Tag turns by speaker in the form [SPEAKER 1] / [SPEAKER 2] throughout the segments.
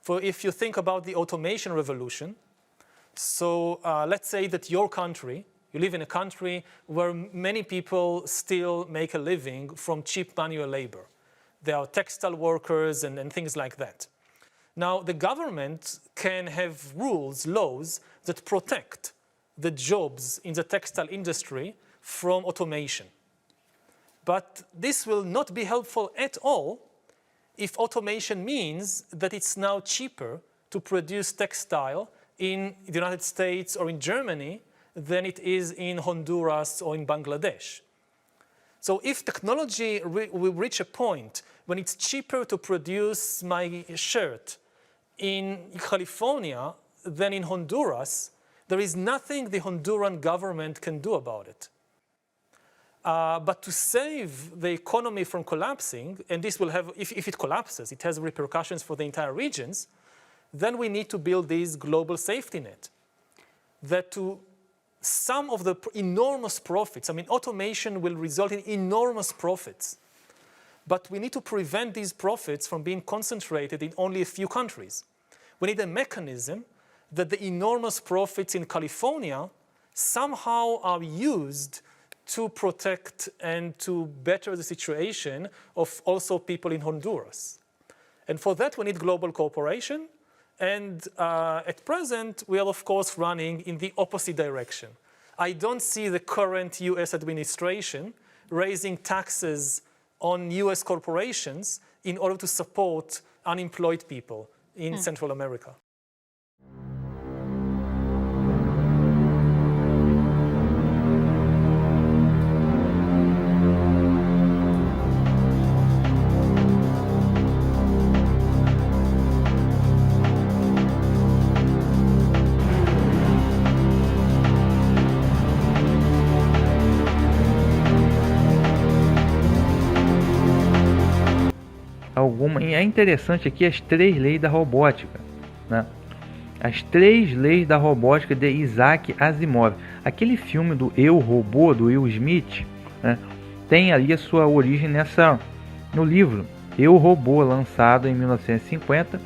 [SPEAKER 1] For if you think about the automation revolution, so let's say that your country, you live in a country where many people still make a living from cheap manual labor. There are textile workers and things like that. Now, the government can have rules, laws that protect the jobs in the textile industry from automation. But this will not be helpful at all if automation means that it's now cheaper to produce textile in the United States or in Germany than it is in Honduras or in Bangladesh. So if technology will reach a point when it's cheaper to produce my shirt in California than in Honduras, there is nothing the Honduran government can do about it. But to save the economy from collapsing, and this will have, if it collapses, it has repercussions for the entire regions, then we need to build this global safety net. That to some of the enormous profits, I mean, automation will result in enormous profits, but we need to prevent these profits from being concentrated in only a few countries. We need a mechanism that the enormous profits in California somehow are used to protect and to better the situation of also people in Honduras. And for that, we need global cooperation. And at present, we are, of course, running in the opposite direction. I don't see the current US administration raising taxes on US corporations in order to support unemployed people in Central America.
[SPEAKER 2] E é interessante aqui as 3 leis da robótica, né? As 3 leis da robótica de Isaac Asimov. Aquele filme do Eu, Robô, do Will Smith, né, tem ali a sua origem no livro Eu, Robô, lançado em 1950.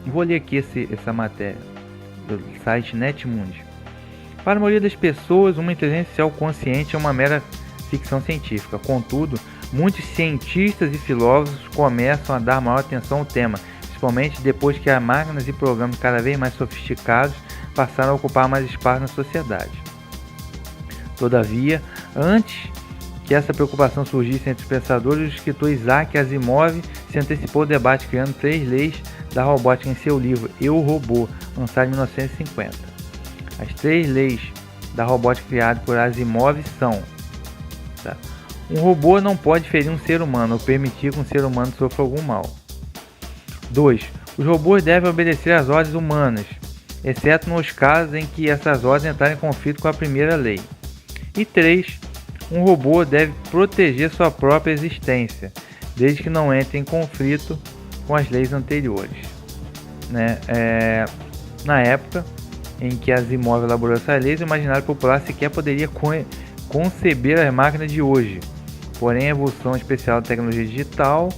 [SPEAKER 2] Vou ler aqui essa matéria do site Netmundi. Para a maioria das pessoas, uma inteligência artificial consciente é uma mera ficção científica. Contudo, muitos cientistas e filósofos começam a dar maior atenção ao tema, principalmente depois que as máquinas e programas cada vez mais sofisticados passaram a ocupar mais espaço na sociedade. Todavia, antes que essa preocupação surgisse entre os pensadores, o escritor Isaac Asimov se antecipou ao debate criando 3 leis da robótica em seu livro Eu, Robô, lançado em 1950. As 3 leis da robótica criadas por Asimov são: um robô não pode ferir um ser humano ou permitir que um ser humano sofra algum mal. 2. Os robôs devem obedecer às ordens humanas, exceto nos casos em que essas ordens entrarem em conflito com a primeira lei. E 3. Um robô deve proteger sua própria existência, desde que não entre em conflito com as leis anteriores. Na época em que Asimov elaborou essas leis, o imaginário popular sequer poderia conceber as máquinas de hoje. Porém, a evolução especial da tecnologia digital,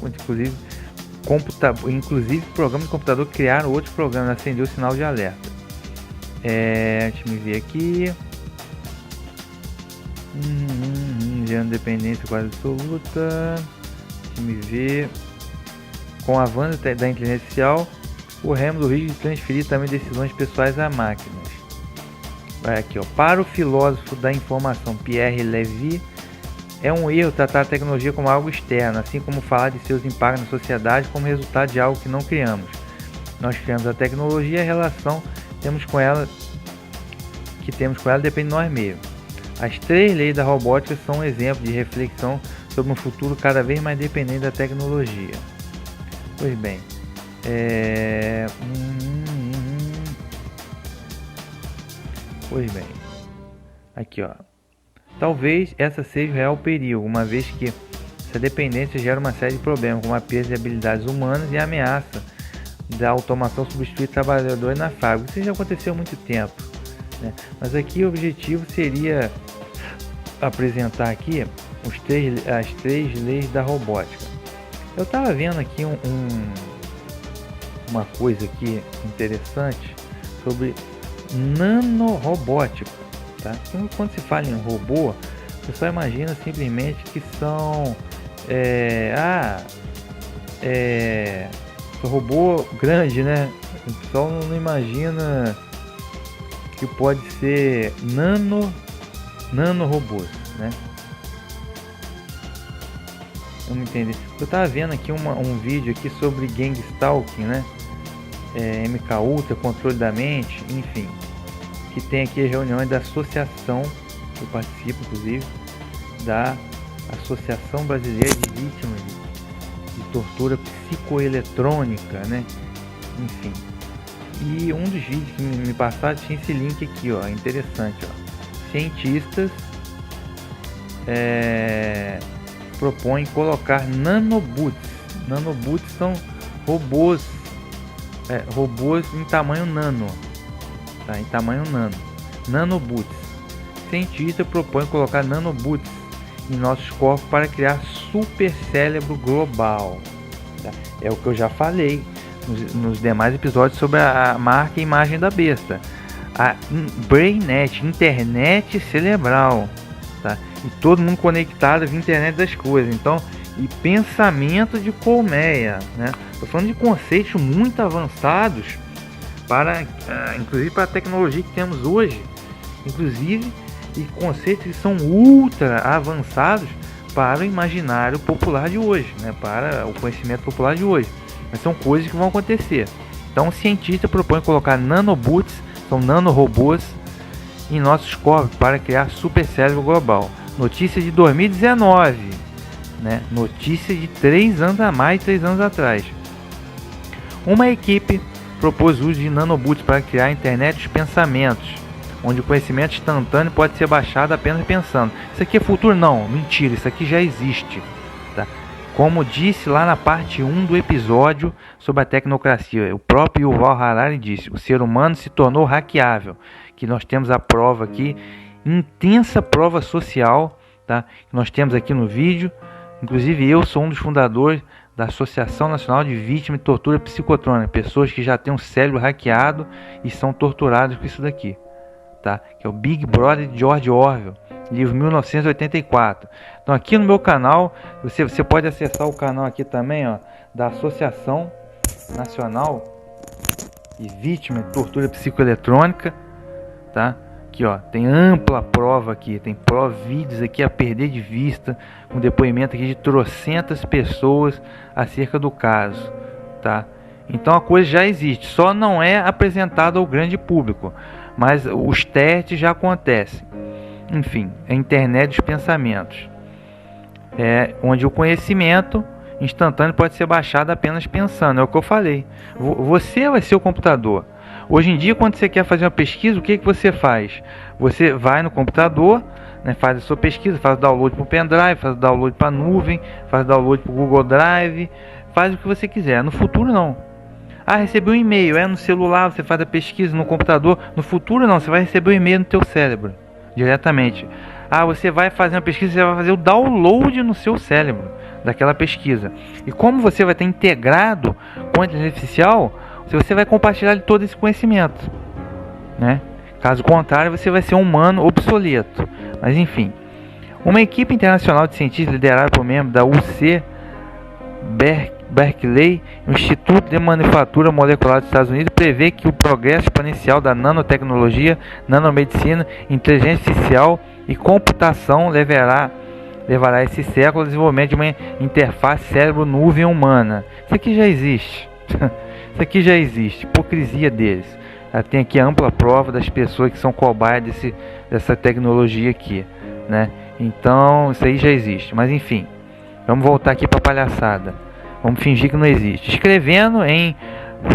[SPEAKER 2] inclusive programas de computador criaram outros programas, acendeu o sinal de alerta. Deixa eu ver aqui. Gerando dependência quase absoluta. Deixa eu ver. Com o avanço da inteligência artificial, o ramo do risco de transferir também decisões pessoais a máquinas. Vai aqui, ó. Para o filósofo da informação Pierre Levy, é um erro tratar a tecnologia como algo externo, assim como falar de seus impactos na sociedade como resultado de algo que não criamos. Nós criamos a tecnologia e a relação que temos com ela depende de nós mesmos. As 3 leis da robótica são um exemplo de reflexão sobre um futuro cada vez mais dependente da tecnologia. Pois bem, aqui, ó. Talvez essa seja o real perigo, uma vez que essa dependência gera uma série de problemas, como a perda de habilidades humanas e a ameaça da automação substituir trabalhadores na fábrica. Isso já aconteceu há muito tempo, né? Mas aqui o objetivo seria apresentar aqui as 3 leis da robótica. Eu estava vendo aqui uma coisa aqui interessante sobre nanorobótica, tá? Então, quando se fala em robô, você só imagina simplesmente que são robô grande, né? O pessoal não imagina que pode ser nanorobôs, né? Vamos entender. Eu tava vendo aqui um vídeo aqui sobre Gang Stalking, né? MK Ultra, controle da mente, enfim. Que tem aqui reuniões da associação, que eu participo inclusive, da Associação Brasileira de Vítimas de Tortura Psicoeletrônica, né? Enfim. E um dos vídeos que me passaram tinha esse link aqui, ó, interessante, ó. Cientistas propõem colocar nanobots. Nanobots são robôs em tamanho nano, tá? Em tamanho nano. Nanobots. Cientistas propõem colocar nanobots em nossos corpos para criar super cérebro global, tá? É o que eu já falei nos demais episódios sobre a marca e imagem da besta, a BrainNet, internet cerebral, tá? E todo mundo conectado via internet das coisas, então, e pensamento de colmeia, né? Tô falando de conceitos muito avançados para, inclusive para a tecnologia que temos hoje, inclusive, e conceitos que são ultra avançados para o imaginário popular de hoje, né? Para o conhecimento popular de hoje. Mas são coisas que vão acontecer. Então o cientista propõe colocar nanobots, são nanorobôs, em nossos corpos para criar super cérebro global. Notícia de 2019, né? Notícia de 3 anos a mais, 3 anos atrás. Uma equipe propôs o uso de nanobots para criar a internet dos pensamentos, onde o conhecimento instantâneo pode ser baixado apenas pensando. Isso aqui é futuro? Não, mentira, isso aqui já existe, tá? Como disse lá na parte 1 do episódio sobre a tecnocracia, o próprio Yuval Harari disse: o ser humano se tornou hackeável, que nós temos a prova aqui, intensa prova social, tá? Que nós temos aqui no vídeo. Inclusive eu sou um dos fundadores da Associação Nacional de Vítimas de Tortura Psicotrônica, pessoas que já têm um cérebro hackeado e são torturadas com isso daqui, tá? Que é o Big Brother de George Orwell, livro 1984. Então aqui no meu canal, você pode acessar o canal aqui também, ó, da Associação Nacional de Vítimas de Tortura Psicoeletrônica, tá? Aqui, ó, tem ampla prova aqui, tem vídeos aqui a perder de vista, com depoimento aqui de trocentas pessoas acerca do caso, tá? Então a coisa já existe, só não é apresentada ao grande público, mas os testes já acontecem. Enfim, a internet dos pensamentos, onde o conhecimento instantâneo pode ser baixado apenas pensando. É o que eu falei. Você vai ser o computador. Hoje em dia, quando você quer fazer uma pesquisa, o que você faz? Você vai no computador, né, faz a sua pesquisa, faz o download para o pendrive, faz o download para a nuvem, faz o download para o Google Drive, faz o que você quiser. No futuro, não. Recebeu um e-mail, no celular, você faz a pesquisa no computador. No futuro, não, você vai receber o e-mail no teu cérebro, diretamente. Você vai fazer uma pesquisa, você vai fazer o download no seu cérebro daquela pesquisa. E como você vai ter integrado com a inteligência artificial, você vai compartilhar todo esse conhecimento, né? Caso contrário, você vai ser um humano obsoleto. Mas enfim, uma equipe internacional de cientistas liderada por membros da UC Berkeley, o Instituto de Manufatura Molecular dos Estados Unidos, prevê que o progresso exponencial da nanotecnologia, nanomedicina, inteligência artificial e computação levará esse século ao desenvolvimento de uma interface cérebro-nuvem humana. Isso aqui já existe. Isso aqui já existe. Hipocrisia deles. Tem aqui a ampla prova das pessoas que são cobaias dessa tecnologia aqui, né? Então, isso aí já existe. Mas enfim, vamos voltar aqui para a palhaçada. Vamos fingir que não existe. Escrevendo em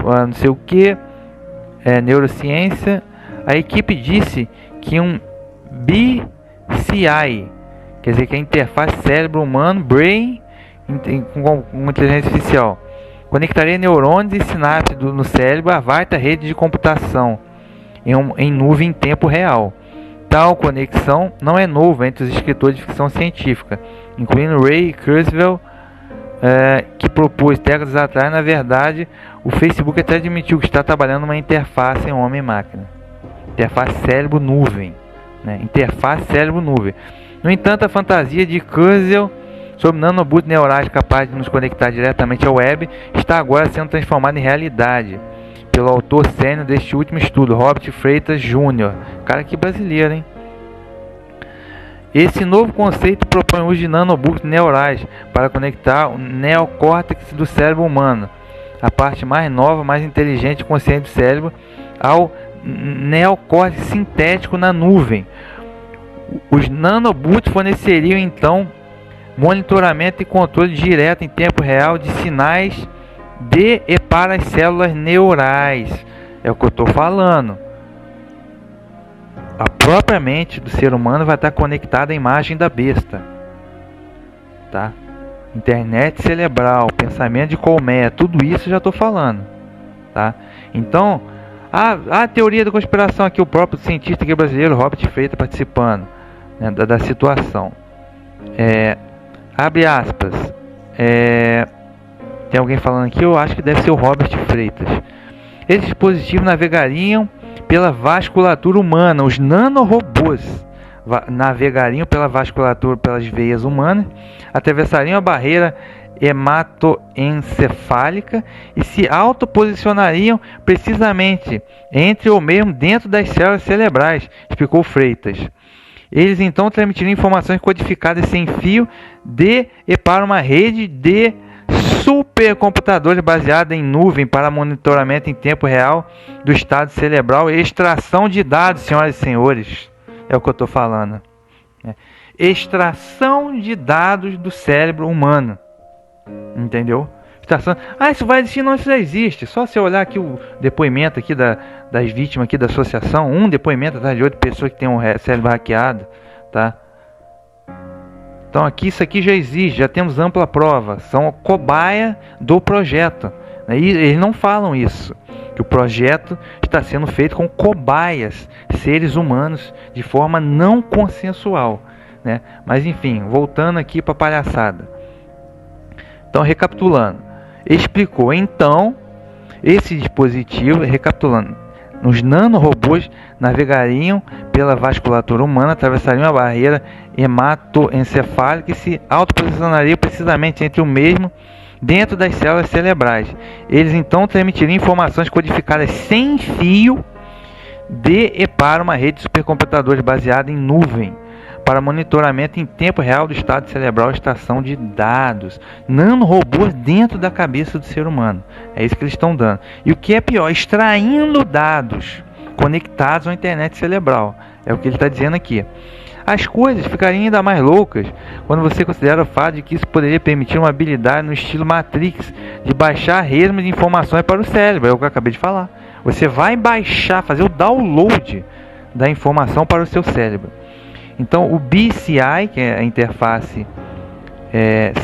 [SPEAKER 2] não sei o que, neurociência, a equipe disse que um BCI, quer dizer que a interface cérebro humano, brain, com inteligência artificial, conectaria neurônios e sinapses no cérebro a vasta rede de computação em nuvem em tempo real. Tal conexão não é novo entre os escritores de ficção científica, incluindo Ray Kurzweil, que propôs décadas atrás, na verdade, o Facebook até admitiu que está trabalhando uma interface em homem-máquina. Interface cérebro-nuvem. Né? Interface cérebro-nuvem. No entanto, a fantasia de Kurzweil sobre nanobots neurais capazes de nos conectar diretamente à web está agora sendo transformada em realidade pelo autor sênior deste último estudo, Robert Freitas Jr. Cara, que brasileiro, hein? Esse novo conceito propõe o uso de nanobots neurais para conectar o neocórtex do cérebro humano, a parte mais nova, mais inteligente e consciente do cérebro, ao neocórtex sintético na nuvem. Os nanobots forneceriam então monitoramento e controle direto em tempo real de sinais de e para as células neurais. É o que eu estou falando. A própria mente do ser humano vai estar conectada à imagem da besta, tá? Internet cerebral, pensamento de colmeia, tudo isso eu já estou falando, tá? Então, a teoria da conspiração aqui, o próprio cientista aqui brasileiro, Robert Freitas, participando, né, da situação. Abre aspas. Tem alguém falando aqui, eu acho que deve ser o Robert Freitas. Esses dispositivos navegariam pela vasculatura humana. Os nanorobôs navegariam pela vasculatura, pelas veias humanas, atravessariam a barreira hematoencefálica e se autoposicionariam precisamente entre ou mesmo dentro das células cerebrais, explicou Freitas. Eles então transmitiriam informações codificadas sem fio de e para uma rede de supercomputadores baseada em nuvem para monitoramento em tempo real do estado cerebral e extração de dados, senhoras e senhores. É o que eu estou falando. Extração de dados do cérebro humano. Entendeu? Extração. Isso vai existir? Não, isso já existe. Só se eu olhar aqui o depoimento aqui das vítimas aqui da associação, um depoimento atrás de 8 pessoas que tem um cérebro hackeado, tá? Então aqui, isso aqui já existe, já temos ampla prova, são cobaia do projeto. E eles não falam isso, que o projeto está sendo feito com cobaias, seres humanos, de forma não consensual, né? Mas enfim, voltando aqui para a palhaçada. Então, recapitulando, explicou então, esse dispositivo, recapitulando, os nanorobôs navegariam pela vasculatura humana, atravessariam a barreira hematoencefálica e se autoposicionariam precisamente entre o mesmo dentro das células cerebrais. Eles então transmitiriam informações codificadas sem fio de e para uma rede de supercomputadores baseada em nuvem para monitoramento em tempo real do estado cerebral e extração de dados. Nanorobôs dentro da cabeça do ser humano. É isso que eles estão dando. E o que é pior, extraindo dados conectados à internet cerebral. É o que ele está dizendo aqui. As coisas ficariam ainda mais loucas quando você considera o fato de que isso poderia permitir uma habilidade no estilo Matrix de baixar resmas de informações para o cérebro. É o que eu acabei de falar. Você vai baixar, fazer o download da informação para o seu cérebro. Então, o BCI, que é a interface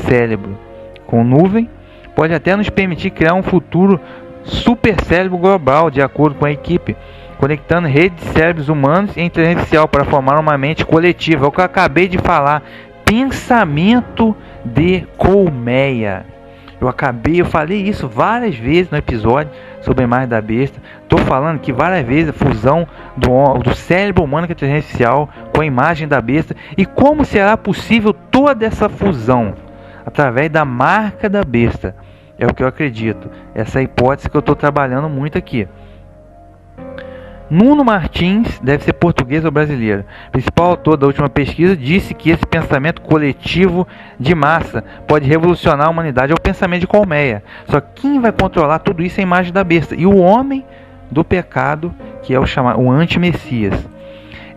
[SPEAKER 2] cérebro com nuvem, pode até nos permitir criar um futuro super cérebro global, de acordo com a equipe, conectando redes de cérebros humanos e inteligência artificial para formar uma mente coletiva. É o que eu acabei de falar, pensamento de colmeia. Eu falei isso várias vezes no episódio sobre a imagem da besta. Estou falando que várias vezes a fusão do cérebro humano com a inteligência artificial com a imagem da besta. E como será possível toda essa fusão? Através da marca da besta. É o que eu acredito. Essa é a hipótese que eu estou trabalhando muito aqui. Nuno Martins, deve ser português ou brasileiro, principal autor da última pesquisa, disse que esse pensamento coletivo de massa pode revolucionar a humanidade. É o pensamento de colmeia. Só que quem vai controlar tudo isso é a imagem da besta e o homem do pecado, que é o anti-messias.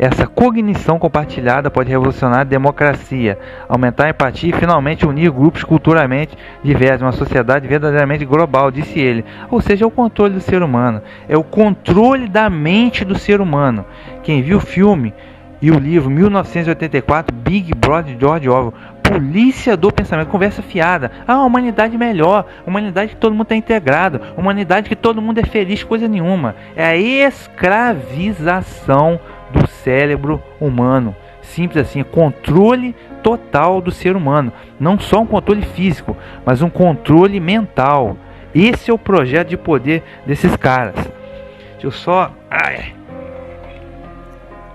[SPEAKER 2] Essa cognição compartilhada pode revolucionar a democracia, aumentar a empatia e finalmente unir grupos culturalmente diversos, uma sociedade verdadeiramente global, disse ele. Ou seja, é o controle do ser humano, é o controle da mente do ser humano. Quem viu o filme e o livro 1984, Big Brother, George Orwell, polícia do pensamento, conversa fiada. A humanidade melhor, humanidade que todo mundo está integrado, humanidade que todo mundo é feliz, coisa nenhuma. É a escravização do cérebro humano, simples assim, é controle total do ser humano, não só um controle físico, mas um controle mental. Esse é o projeto de poder desses caras. Deixa eu só...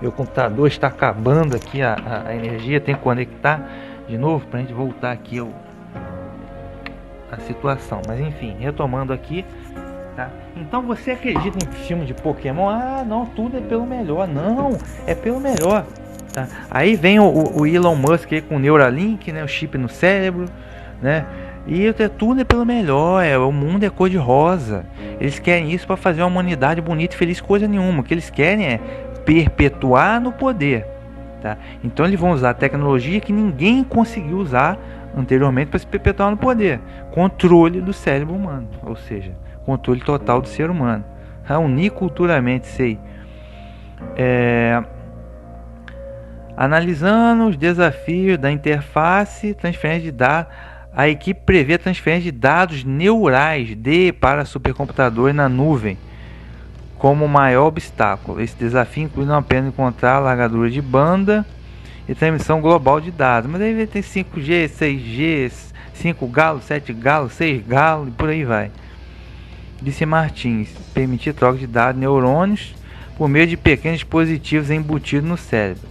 [SPEAKER 2] Meu computador está acabando aqui a energia, tem que conectar de novo para a gente voltar aqui a situação. Mas enfim, retomando aqui, tá? Então você acredita em filme de Pokémon? Ah, não, tudo é pelo melhor. Não, é pelo melhor. Tá? Aí vem o Elon Musk aí com o Neuralink, né, o chip no cérebro, né? E tudo é pelo melhor, o mundo é cor de rosa. Eles querem isso para fazer uma humanidade bonita e feliz, coisa nenhuma. O que eles querem é perpetuar no poder, tá? Então eles vão usar a tecnologia que ninguém conseguiu usar anteriormente para se perpetuar no poder. Controle do cérebro humano, ou seja, controle total do ser humano. Unir culturalmente, analisando os desafios da interface, transferência de dados. A equipe prevê transferência de dados neurais para supercomputadores na nuvem como o maior obstáculo. Esse desafio inclui não apenas encontrar a largadura de banda e transmissão global de dados, mas aí vai ter 5G, 6G, 5 galos, 7 galos, 6 galos e por aí vai. Disse Martins, permitir troca de dados neurônios por meio de pequenos dispositivos embutidos no cérebro.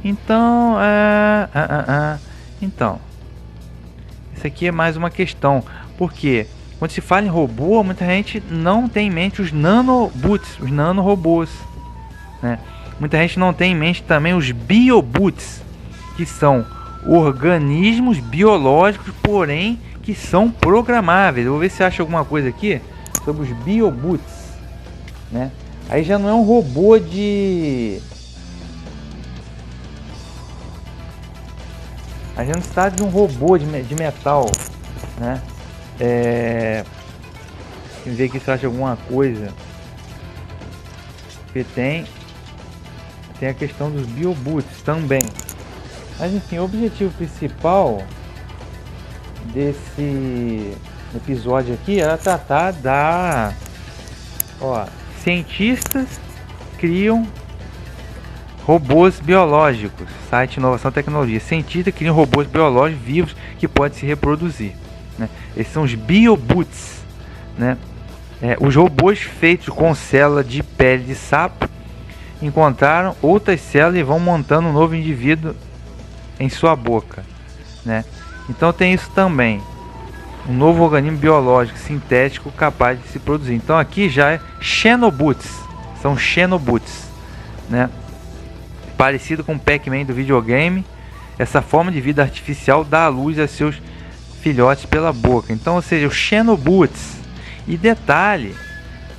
[SPEAKER 2] Então, isso aqui é mais uma questão, porque quando se fala em robô, muita gente não tem em mente os nanobots, os nanorobôs, né? Muita gente não tem em mente também os biobots, que são organismos biológicos, porém que são programáveis. Eu vou ver se acha alguma coisa aqui sobre os biobots, né? Aí já não é um robô a gente não está de um robô de metal, né? Vamos ver aqui se acha alguma coisa. Porque tem a questão dos biobots também. Mas enfim, o objetivo principal desse episódio aqui era tratar cientistas criam robôs biológicos. Site Inovação e Tecnologia. Cientistas criam robôs biológicos vivos que podem se reproduzir, né? Esses são os biobots, né? Os robôs feitos com célula de pele de sapo encontraram outras células e vão montando um novo indivíduo em sua boca, né? Então tem isso também, um novo organismo biológico sintético capaz de se produzir. Então aqui já é xenobots, são xenobots, né? Parecido com o Pac-Man do videogame, essa forma de vida artificial dá à luz a seus filhotes pela boca. Então, ou seja, os xenobots. E detalhe,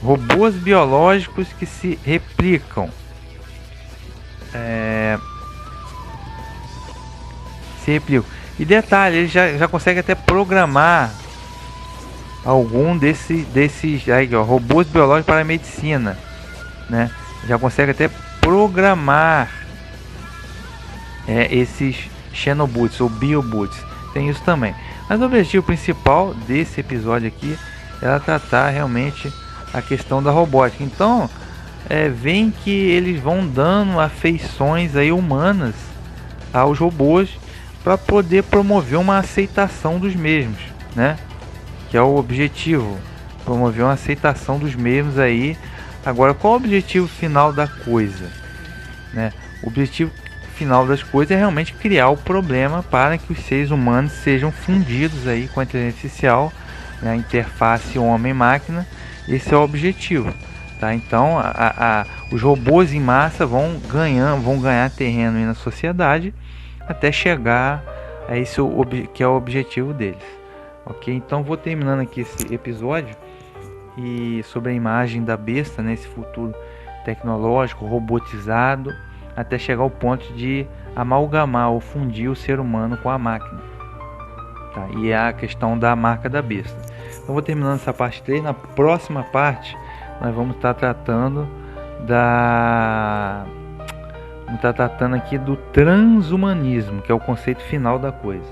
[SPEAKER 2] robôs biológicos que se replicam. E detalhe, ele já consegue até programar algum desses aí, ó, robôs biológicos para a medicina, né? Já consegue até programar esses xenobots ou biobots. Tem isso também. Mas o objetivo principal desse episódio aqui é tratar realmente a questão da robótica. Então, vem que eles vão dando afeições aí humanas aos robôs para poder promover uma aceitação dos mesmos, né? Que é o objetivo, promover uma aceitação dos mesmos aí. Agora, qual é o objetivo final da coisa, né? O objetivo final das coisas é realmente criar o problema para que os seres humanos sejam fundidos aí com a inteligência artificial, né? A interface homem-máquina. Esse é o objetivo, tá? Então, os robôs em massa vão ganhar terreno aí na sociedade até chegar a esse que é o objetivo deles, ok? Então, vou terminando aqui esse episódio e sobre a imagem da besta nesse futuro tecnológico, robotizado, até chegar ao ponto de amalgamar ou fundir o ser humano com a máquina, tá? E é a questão da marca da besta. Então vou terminando essa parte 3. Na próxima parte nós vamos estar tratando aqui do transhumanismo, que é o conceito final da coisa.